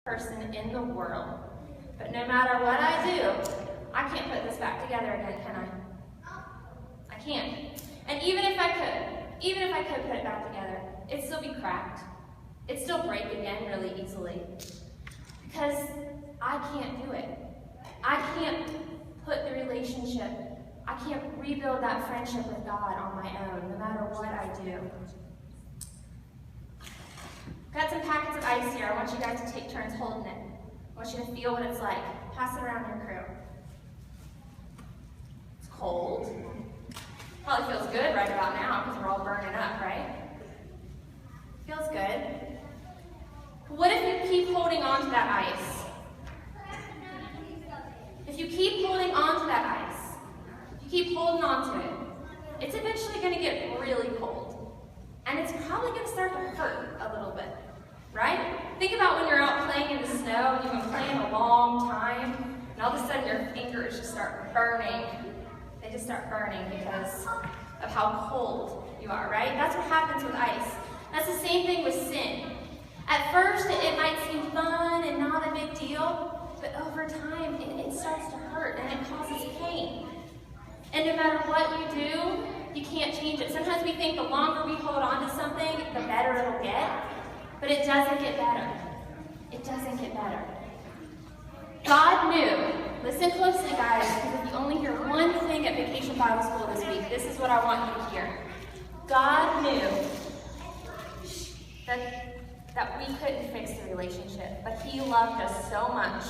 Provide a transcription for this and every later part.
person in the world. But no matter what I do, I can't put this back together again, can I? I can't. And even if I could put it back together, it'd still be cracked. It'd still break again really easily. Because I can't do it. I can't put the relationship, I can't rebuild that friendship with God on my own, no matter what I do. Got some packets of ice here. I want you guys to take turns holding it. I want you to feel what it's like. Pass it around your crew. It's cold. Probably feels good right about now because we're all burning up, right? Feels good. What if you keep holding on to that ice? If you keep holding on to that ice, if you keep holding on to it, it's eventually going to get really cold. And it's probably going to start to hurt a little bit, right? Think about when you're out playing in the snow, and you've been playing a long time, and all of a sudden your fingers just start burning. They just start burning because of how cold you are, right? That's what happens with ice. That's the same thing with sin. At first, it might seem fun and not a big deal, but over time, it starts to hurt and it causes pain. And no matter what you do, you can't change it. Sometimes we think the longer we hold on to something, the better it'll get, but it doesn't get better. It doesn't get better. God knew, listen closely guys, because if you only hear one thing at Vacation Bible School this week, this is what I want you to hear. God knew that we couldn't fix the relationship, but He loved us so much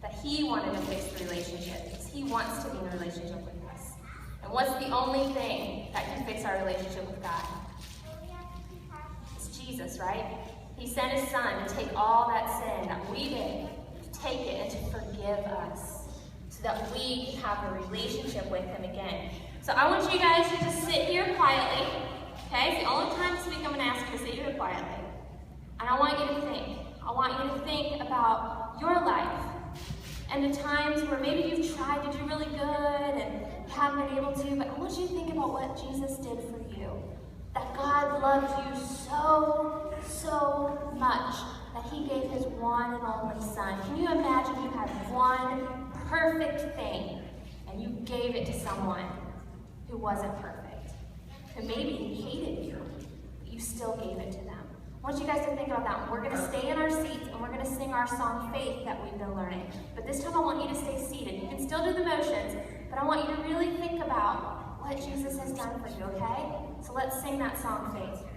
that He wanted to fix the relationship because He wants to be in a relationship with us. And what's the only thing that can fix our relationship with God? It's Jesus, right? He sent His Son to take all that sin that we did, to take it and to forgive us so that we can have a relationship with Him again. So I want you guys to just sit here quietly. Okay? It's the only time this week I'm going to ask you to sit here quietly. And I want you to think. I want you to think about your life and the times where maybe you've tried to do really good and you haven't been able to, but I want you to think about what Jesus did for you. That God loved you so much that He gave His one and only Son. Can you imagine you had one perfect thing and you gave it to someone who wasn't perfect, who maybe hated you, but you still gave it to them? I want you guys to think about that. We're going to stay in our seats and we're going to sing our song Faith that we've been learning. But this time I want you to stay seated. You can still do the motions, but I want you to really think about what Jesus has done for you, okay? So let's sing that song Faith.